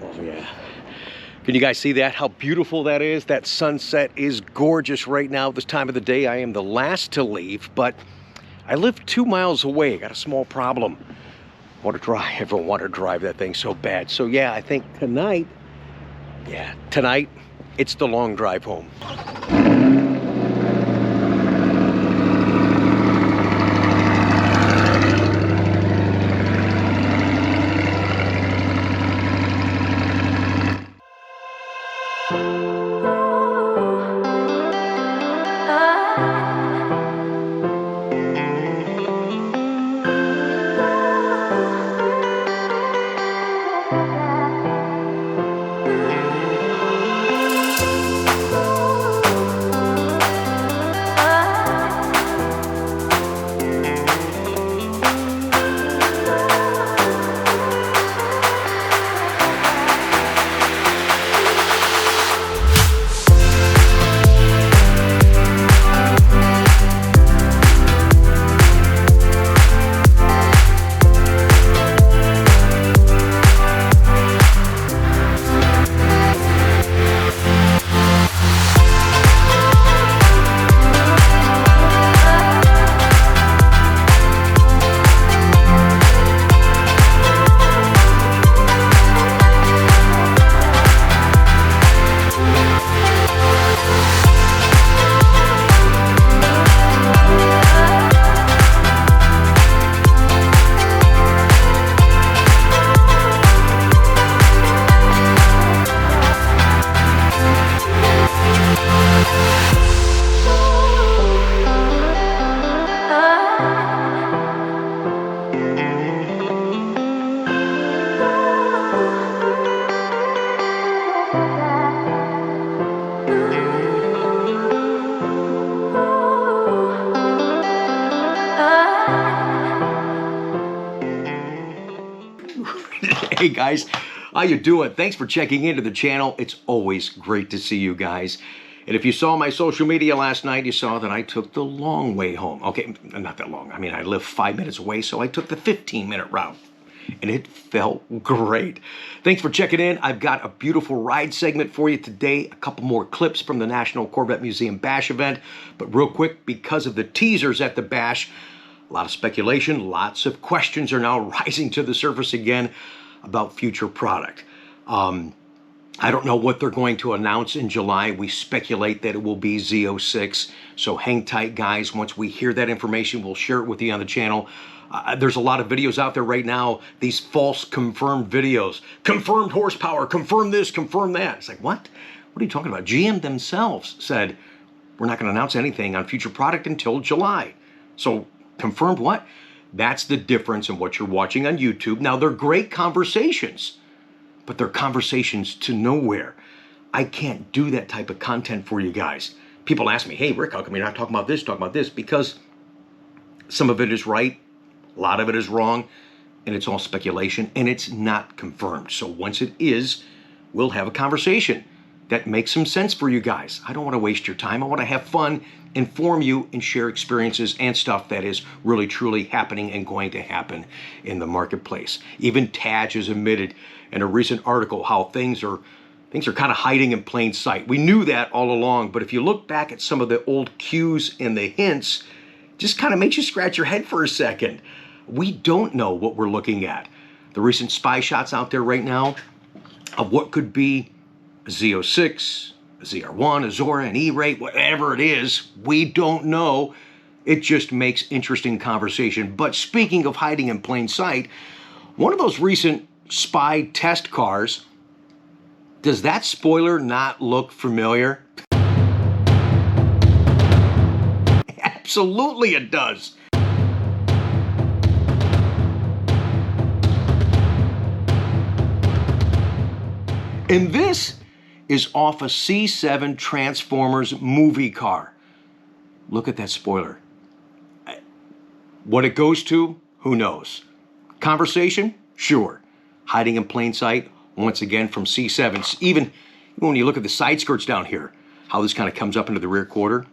Oh yeah. Can you guys see that? How beautiful that is? That sunset is gorgeous right now. This time of the day, I am the last to leave, but I live 2 miles away. I got a small problem. Want to drive, everyone want to drive that thing so bad. So yeah, I think tonight, it's the long drive home. Hey guys, how you doing? Thanks for checking into the channel. It's always great to see you guys. And if you saw my social media last night, you saw that I took the long way home. Okay, not that long. I mean, I live 5 minutes away, so I took the 15-minute route. And it felt great. Thanks for checking in. I've got a beautiful ride segment for you today. A couple more clips from the National Corvette Museum Bash event. But real quick, because of the teasers at the Bash, a lot of speculation, lots of questions are now rising to the surface again about future product. I don't know what they're going to announce in July. We speculate that it will be Z06. So hang tight, guys. Once we hear that information, we'll share it with you on the channel. There's a lot of videos out there right now, these false confirmed videos. Confirmed horsepower, confirm this, confirm that. It's like, what? What are you talking about? GM themselves said, we're not going to announce anything on future product until July. So confirmed what? That's the difference in what you're watching on YouTube. Now, they're great conversations, but they're conversations to nowhere. I can't do that type of content for you guys. People ask me, hey, Rick, how come you're not talking about this, talking about this? Because some of it is right, a lot of it is wrong, and it's all speculation, and it's not confirmed. So once it is, we'll have a conversation that makes some sense for you guys. I don't want to waste your time. I want to have fun, inform you, and share experiences and stuff that is really truly happening and going to happen in the marketplace. Even TADGES has admitted in a recent article how things are kind of hiding in plain sight. We knew that all along, but if you look back at some of the old cues and the hints, just kind of makes you scratch your head for a second. We don't know what we're looking at. The recent spy shots out there right now of what could be a Z06, a ZR1, a Zora, an E-rate, whatever it is, we don't know. It just makes interesting conversation. But speaking of hiding in plain sight, one of those recent spy test cars, does that spoiler not look familiar? Absolutely it does. And this is off a C7 Transformers movie car. Look at that spoiler. What it goes to, who knows? Conversation? Sure. Hiding in plain sight, once again from C7s. Even when you look at the side skirts down here, how this kind of comes up into the rear quarter,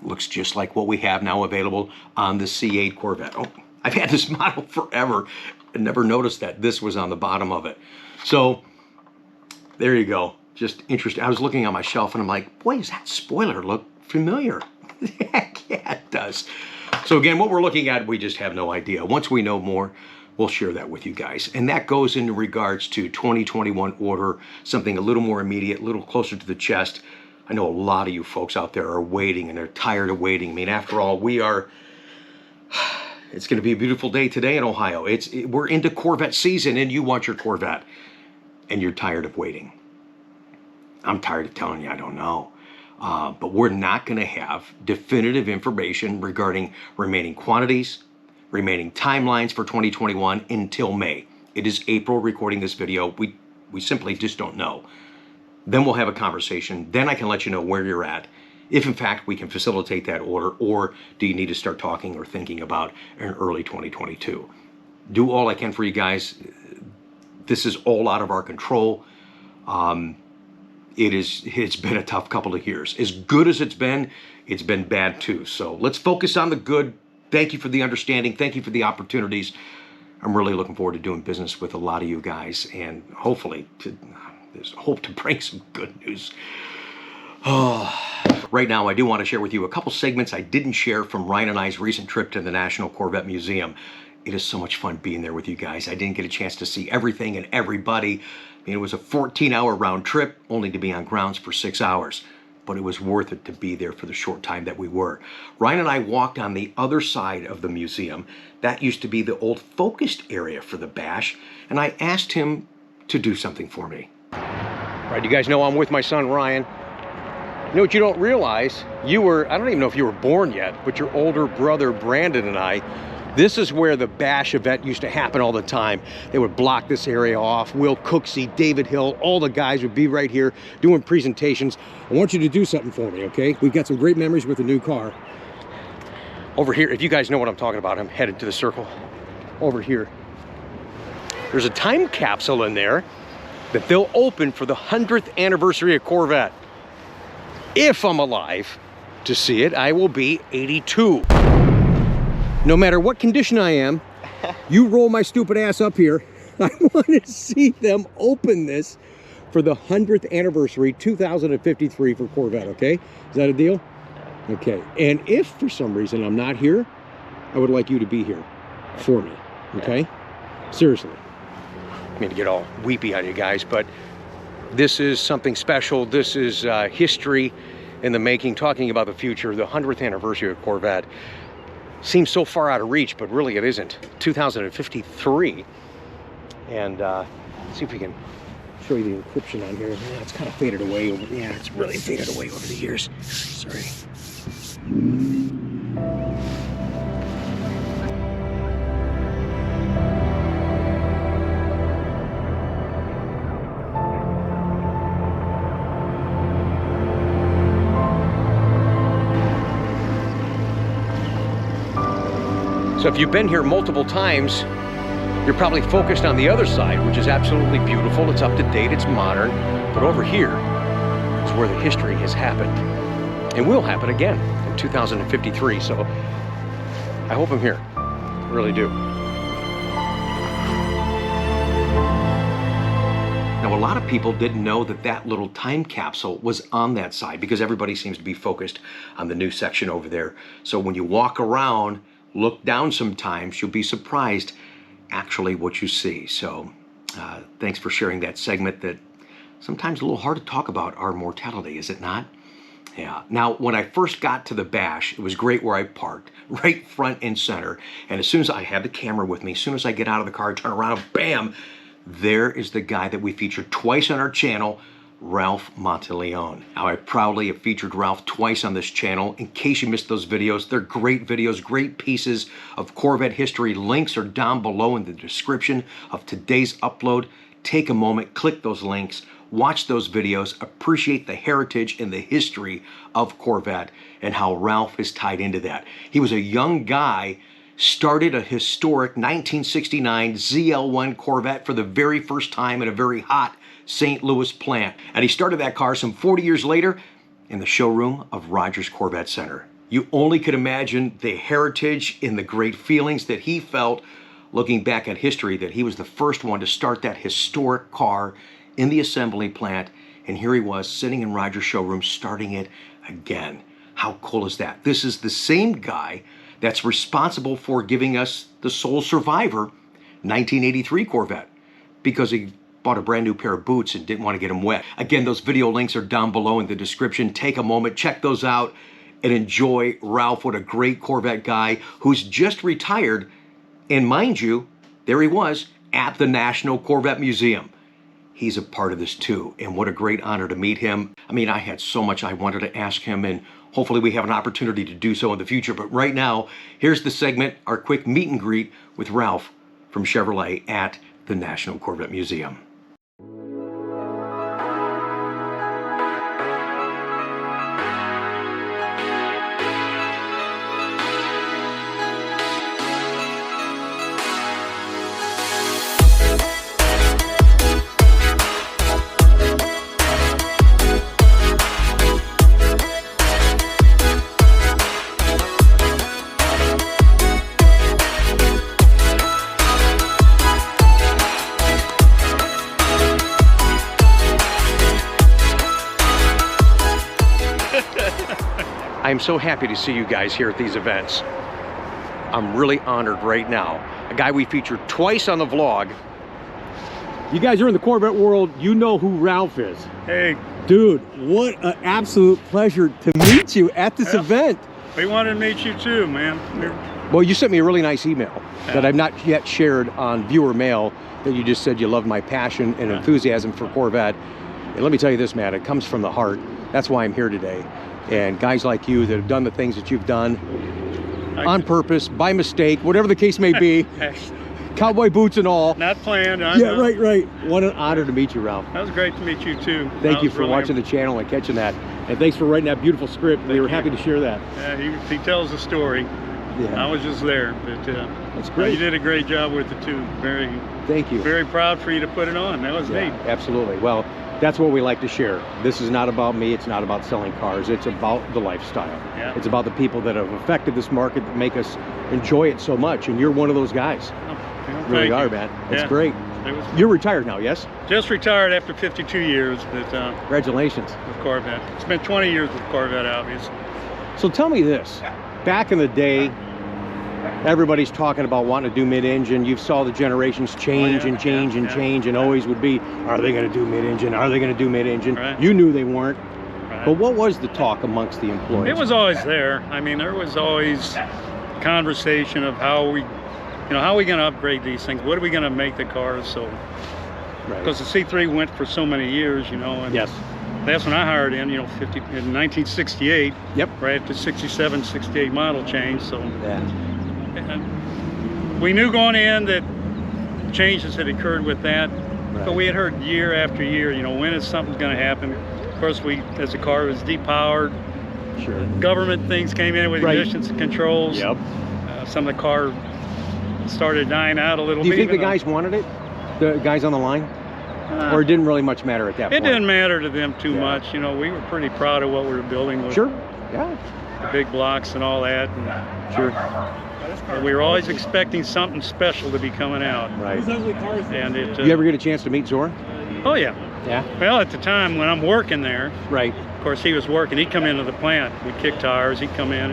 looks just like what we have now available on the C8 Corvette. Oh, I've had this model forever and never noticed that this was on the bottom of it. So There you go. Just interesting. I was looking on my shelf and I'm like, boy, does that spoiler look familiar? Heck yeah, it does. So again, what we're looking at, we just have no idea. Once we know more, we'll share that with you guys. And that goes in regards to 2021 order, something a little more immediate, a little closer to the chest. I know a lot of you folks out there are waiting and they're tired of waiting. I mean, after all, it's going to be a beautiful day today in Ohio. We're into Corvette season and you want your Corvette and you're tired of waiting. I'm tired of telling you I don't know. But we're not going to have definitive information regarding remaining quantities, remaining timelines for 2021 until May. It is April recording this video. We simply just don't know. Then we'll have a conversation. Then I can let you know where you're at. If in fact we can facilitate that order, or do you need to start talking or thinking about an early 2022? Do all I can for you guys. This is all out of our control. It's been a tough couple of years. As good as it's been bad too. So let's focus on the good. Thank you for the understanding. Thank you for the opportunities. I'm really looking forward to doing business with a lot of you guys, and hopefully there's hope to bring some good news. Right now, I do want to share with you a couple segments I didn't share from Ryan and I's recent trip to the National Corvette Museum. It is so much fun being there with you guys. I didn't get a chance to see everything and everybody. I mean, it was a 14-hour round trip, only to be on grounds for 6 hours. But it was worth it to be there for the short time that we were. Ryan and I walked on the other side of the museum. That used to be the old focused area for the bash, and I asked him to do something for me. All right, you guys know I'm with my son, Ryan. You know what you don't realize? I don't even know if you were born yet, but your older brother, Brandon, and I, this is where the bash event used to happen all the time. They would block this area off. Will Cooksey, David Hill, all the guys would be right here doing presentations. I want you to do something for me, okay? We've got some great memories with the new car. Over here, if you guys know what I'm talking about, I'm headed to the circle. Over here. There's a time capsule in there that they'll open for the 100th anniversary of Corvette. If I'm alive to see it, I will be 82. No matter what condition I am, you roll my stupid ass up here. I want to see them open this for the 100th anniversary, 2053 for Corvette, okay? Is that a deal? Okay, and if for some reason I'm not here, I would like you to be here for me, okay? Seriously. I mean to get all weepy on you guys, but this is something special. This is history in the making, talking about the future, the 100th anniversary of Corvette. Seems so far out of reach, but really it isn't. 2053. And see if we can show you the encryption on here. Yeah, it's kind of faded away. Yeah, it's really faded away over the years. Sorry. So if you've been here multiple times, you're probably focused on the other side, which is absolutely beautiful. It's up to date, it's modern. But over here is where the history has happened. And will happen again in 2053. So I hope I'm here. I really do. Now, a lot of people didn't know that that little time capsule was on that side because everybody seems to be focused on the new section over there. So when you walk around, look down sometimes, you'll be surprised actually what you see. So thanks for sharing that segment that sometimes a little hard to talk about our mortality, is it not? Yeah. Now, when I first got to the bash, it was great where I parked, right front and center. And as soon as I had the camera with me, as soon as I get out of the car, turn around, bam, there is the guy that we featured twice on our channel, Ralph Monteleone. Now, I proudly have featured Ralph twice on this channel. In case you missed those videos, they're great videos, great pieces of Corvette history. Links are down below in the description of today's upload. Take a moment, click those links, watch those videos, appreciate the heritage and the history of Corvette and how Ralph is tied into that. He was a young guy, started a historic 1969 ZL1 Corvette for the very first time in a very hot St. Louis plant. And he started that car some 40 years later in the showroom of Rogers Corvette Center. You only could imagine the heritage and the great feelings that he felt looking back at history, that he was the first one to start that historic car in the assembly plant, and here he was sitting in Roger's showroom starting it again. How cool is that? This is the same guy that's responsible for giving us the sole survivor 1983 Corvette, because he bought a brand new pair of boots and didn't want to get them wet. Again, those video links are down below in the description. Take a moment, check those out, and enjoy Ralph. What a great Corvette guy who's just retired. And mind you, there he was at the National Corvette Museum. He's a part of this too, and what a great honor to meet him. I mean, I had so much I wanted to ask him, and hopefully we have an opportunity to do so in the future. But right now, here's the segment, our quick meet and greet with Ralph from Chevrolet at the National Corvette Museum. I'm so happy to see you guys here at these events. I'm really honored right now. A guy we featured twice on the vlog. You guys are in the Corvette world, you know who Ralph is. Hey. Dude, what an absolute pleasure to meet you at this event. We wanted to meet you too, man. Well, you sent me a really nice email that I've not yet shared on viewer mail, that you just said you love my passion and enthusiasm for Corvette. And let me tell you this, man, it comes from the heart. That's why I'm here today. And guys like you that have done the things that you've done on purpose, by mistake, whatever the case may be, cowboy boots and all. Not planned. Yeah, right. What an honor to meet you, Ralph. That was great to meet you too. Thank you for watching the channel and catching that. And thanks for writing that beautiful script. We were happy to share that. Yeah, he tells the story. Yeah. I was just there, but that's great. You did a great job with it too. Thank you. Very proud for you to put it on. That was neat. Absolutely. Well, that's what we like to share. This is not about me. It's not about selling cars. It's about the lifestyle. Yeah. It's about the people that have affected this market that make us enjoy it so much. And you're one of those guys. Oh, really are, man. It's great. You're retired now, yes? Just retired after 52 years, but congratulations. With Corvette. Spent 20 years with Corvette, obviously. So tell me this. Back in the day, everybody's talking about wanting to do mid-engine. You saw the generations change and change and change, and always would be, are they going to do mid-engine? Are they going to do mid-engine? Right. You knew they weren't. Right. But what was the talk amongst the employees? It was always there. I mean, there was always conversation of how we going to upgrade these things? What are we going to make the cars so? Because the C3 went for so many years, and yes. That's when I hired in, in 1968. Yep. Right at the 67, 68 model change. So. Yeah. And we knew going in that changes had occurred with that, but we had heard year after year, when is something going to happen? Of course, as the car was depowered, government things came in with emissions controls. Yep. Some of the car started dying out a little bit. Do you think the guys wanted it? The guys on the line? Or it didn't really much matter at that point? It didn't matter to them too much. We were pretty proud of what we were building with the big blocks and all that. And we were always expecting something special to be coming out. Right. And you ever get a chance to meet Zora? Oh, yeah. Yeah? Well, at the time when I'm working there, right. Of course, he was working. He'd come into the plant. We'd kick tires. He'd come in.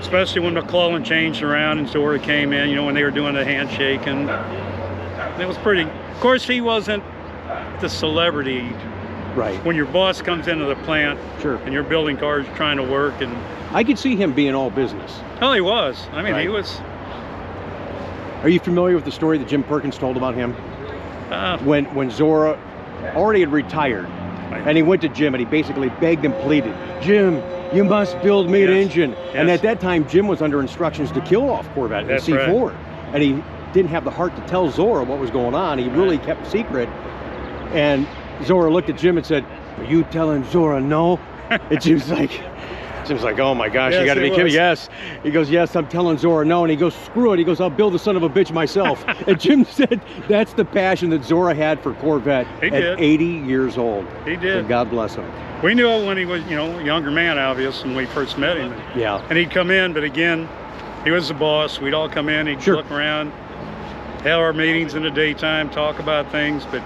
Especially when McClellan changed around and Zora came in, when they were doing the handshake. And it was pretty... Of course, he wasn't the celebrity. Right. When your boss comes into the plant and you're building cars, trying to work. And I could see him being all business. Oh, he was. I mean, he was. Are you familiar with the story that Jim Perkins told about him? When Zora already had retired, and he went to Jim and he basically begged and pleaded, Jim, you must build mid-engine. Yes. And at that time, Jim was under instructions to kill off Corvette and C4. And he didn't have the heart to tell Zora what was going on. He really kept secret. And Zora looked at Jim and said, are you telling Zora no? And Jim's like, oh my gosh, you gotta be kidding. Yes. He goes, yes, I'm telling Zora no. And he goes, screw it. He goes, I'll build the son of a bitch myself. And Jim said that's the passion that Zora had for Corvette at 80 years old. He did. So God bless him. We knew it when he was, a younger man, obviously, when we first met him. Yeah. And he'd come in, but again, he was the boss. We'd all come in, he'd look around, have our meetings in the daytime, talk about things, but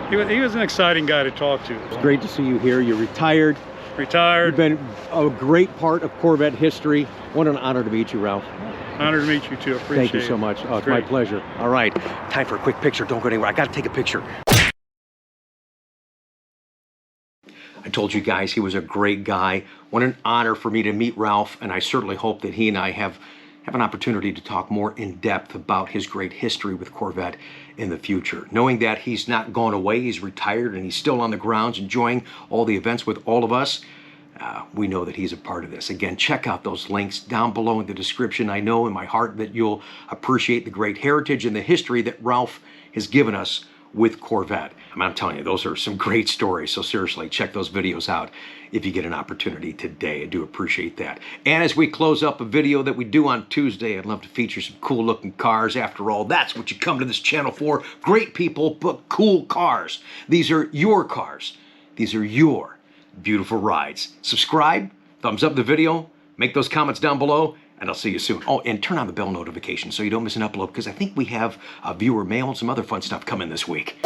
He was an exciting guy to talk to. It's great to see you here. You're retired. Retired. You've been a great part of Corvette history. What an honor to meet you, Ralph. Honored to meet you too. Appreciate it. Thank you so much. Oh, it's my Great. pleasure. All right, time for a quick picture. Don't go anywhere. I got to take a picture. I told you guys he was a great guy. What an honor for me to meet Ralph, and I certainly hope that he and I have an opportunity to talk more in depth about his great history with Corvette in the future. Knowing that he's not gone away, he's retired, and he's still on the grounds enjoying all the events with all of us, we know that he's a part of this. Again, check out those links down below in the description. I know in my heart that you'll appreciate the great heritage and the history that Ralph has given us with Corvette. I'm telling you, those are some great stories. So seriously, check those videos out if you get an opportunity today. I do appreciate that. And as we close up a video that we do on Tuesday, I'd love to feature some cool looking cars. After all, that's what you come to this channel for. Great people, but cool cars. These are your cars. These are your beautiful rides. Subscribe, thumbs up the video, make those comments down below, and I'll see you soon. Oh, and turn on the bell notification so you don't miss an upload, because I think we have a viewer mail and some other fun stuff coming this week.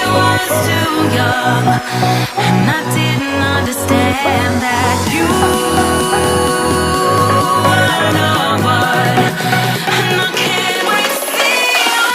I was too young, and I didn't understand that you were the one, and I can't wait to see you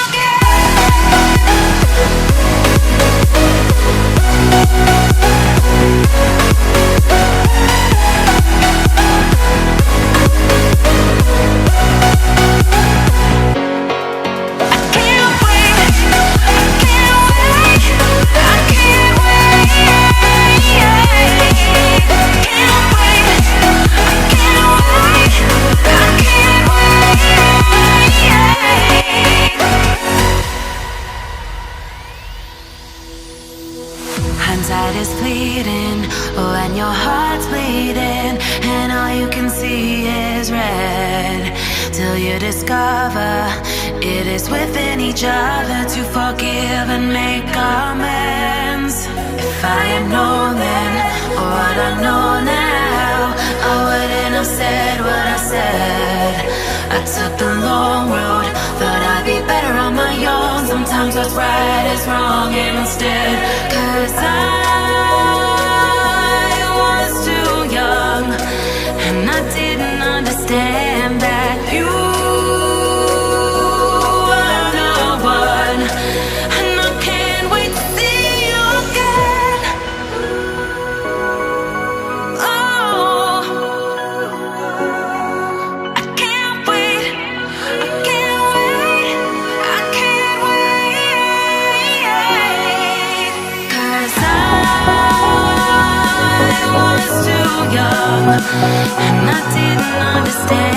hindsight is fleeting when your heart's bleeding and all you can see is red, till you discover it is within each other to forgive and make amends. If I had known then what I know now, I wouldn't have said what I said. I took the long road, thought I'd be better on my own. Sometimes what's right is wrong instead, 'cause I was too young, and I didn't understand that you were the one, and I can't wait to see you again. Oh, I can't wait, I can't wait, I can't wait, 'cause I was too young, and I didn't understand.